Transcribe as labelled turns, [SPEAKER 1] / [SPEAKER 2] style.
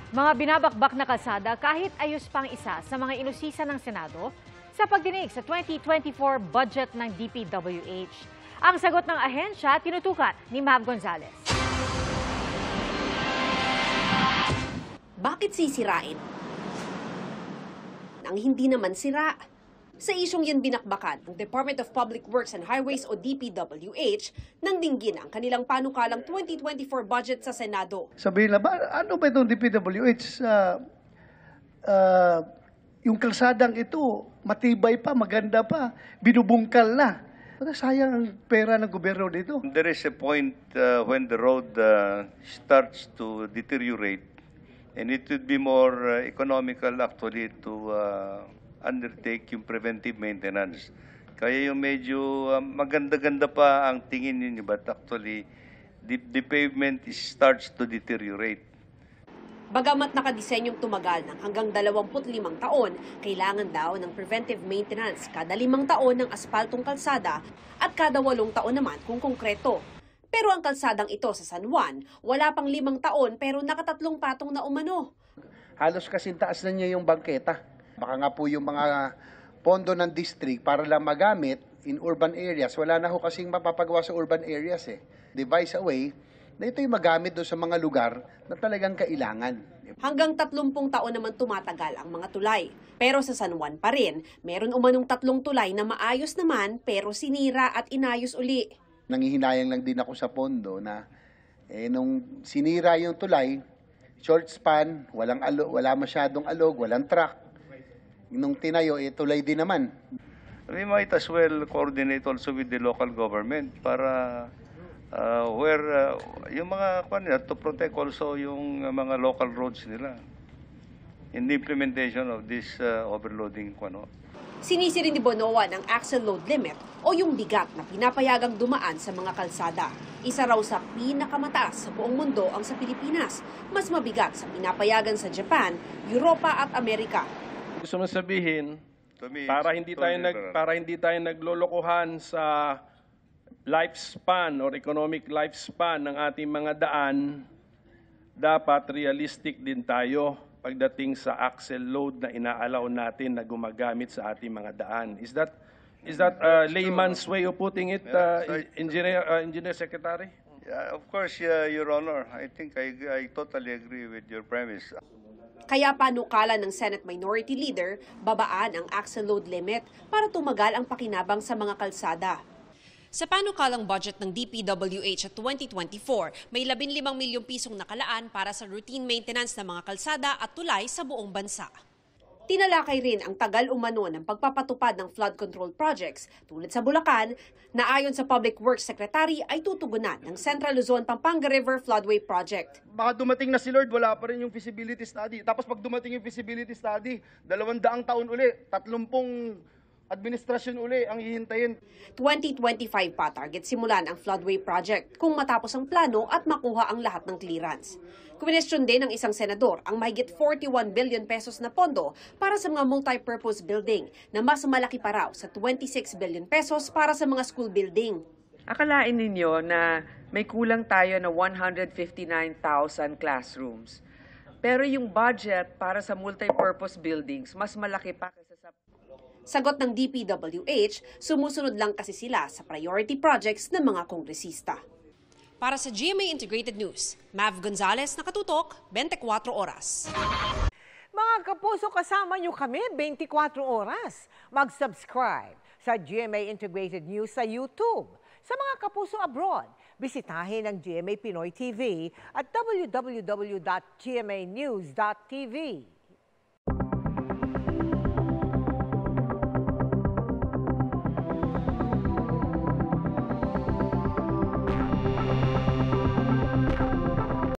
[SPEAKER 1] Mga binabakbak na kalsada kahit ayos pang isa sa mga inusisa ng Senado sa pagdinig sa 2024 budget ng DPWH. Ang sagot ng ahensya tinutukan ni Mav Gonzales.
[SPEAKER 2] Bakit sisirain ang hindi naman sira? Sa isyong yan binakbakan ng Department of Public Works and Highways o DPWH nang dinggin ang kanilang panukalang 2024 budget sa Senado.
[SPEAKER 3] Sabihin na, ano ba itong DPWH? Yung kalsadang ito, matibay pa, maganda pa, binubungkal na. Sayang ang pera ng gobyerno dito.
[SPEAKER 4] There is a point when the road starts to deteriorate, and it would be more economical actually to undertake yung preventive maintenance. Kaya yung medyo maganda-ganda pa ang tingin ninyo, but actually the pavement starts to deteriorate.
[SPEAKER 2] Bagamat nakadisenyong tumagal ng hanggang 25 taon, kailangan daw ng preventive maintenance kada 5 taon ng aspaltong kalsada at kada 8 taon naman kung konkreto. Pero ang kalsadang ito sa San Juan, wala pang 5 taon pero nakatatlong patong na umano.
[SPEAKER 5] Halos kasintaas na niya yung bangketa. Baka nga po yung mga pondo ng district para lang magamit in urban areas. Wala na ho kasing mapapagawa sa urban areas eh. Devise a way na ito'y magamit doon sa mga lugar na talagang kailangan.
[SPEAKER 2] Hanggang 30 taon naman tumatagal ang mga tulay. Pero sa San Juan pa rin, meron umanong 3 tulay na maayos naman pero sinira at inayos uli.
[SPEAKER 5] Nangihinayang lang din ako sa pondo na nung sinira yung tulay, short span, wala masyadong alog, walang track. Nung tinayo, tulay din naman.
[SPEAKER 4] We might as well coordinate also with the local government para where yung mga to protect also yung mga local roads nila in the implementation of this overloading.
[SPEAKER 2] Sinisi rin ni Bonoa ng axle load limit o yung bigat na pinapayagang dumaan sa mga kalsada. Isa raw sa pinakamataas sa buong mundo ang sa Pilipinas. Mas mabigat sa pinapayagan sa Japan, Europa at Amerika.
[SPEAKER 6] Gusto mo sabihin, para hindi tayo naglolokohan sa lifespan or economic lifespan ng ating mga daan, dapat realistic din tayo pagdating sa axle load na inaalaw natin na gumagamit sa ating mga daan. Is that layman's way of putting it, Engineer Secretary?
[SPEAKER 4] Yeah, of course, Your Honor. I think I totally agree with your premise.
[SPEAKER 2] Kaya panukala ng Senate Minority Leader, babaan ang axle load limit para tumagal ang pakinabang sa mga kalsada. Sa panukalang budget ng DPWH at 2024, may 15 milyong pisong nakalaan para sa routine maintenance ng mga kalsada at tulay sa buong bansa. Tinalakay rin ang tagal umano ng pagpapatupad ng flood control projects tulad sa Bulacan na ayon sa Public Works Secretary ay tutugunan ng Central Luzon Pampanga River Floodway Project.
[SPEAKER 7] Baka dumating na si Lord, wala pa rin yung feasibility study. Tapos pag dumating yung feasibility study, 200 taon uli, 30 administrasyon uli ang hihintayin. 2025 pa target simulan ang floodway project kung matapos ang plano at makuha ang lahat ng clearance. Kwestiyon din ng isang senador ang mahigit 41 billion pesos na pondo para sa mga multi-purpose building na mas malaki pa raw sa 26 billion pesos para sa mga school building.
[SPEAKER 8] Akalain ninyo na may kulang tayo na 159,000 classrooms. Pero yung budget para sa multi-purpose buildings, mas malaki pa kaysa sa...
[SPEAKER 2] Sagot ng DPWH, sumusunod lang kasi sila sa priority projects ng mga kongresista. Para sa GMA Integrated News, Mav Gonzales, nakatutok, 24 oras.
[SPEAKER 9] Mga kapuso, kasama nyo kami 24 oras. Mag-subscribe sa GMA Integrated News sa YouTube. Sa mga kapuso abroad, bisitahin ang GMA Pinoy TV at www.gmanews.tv.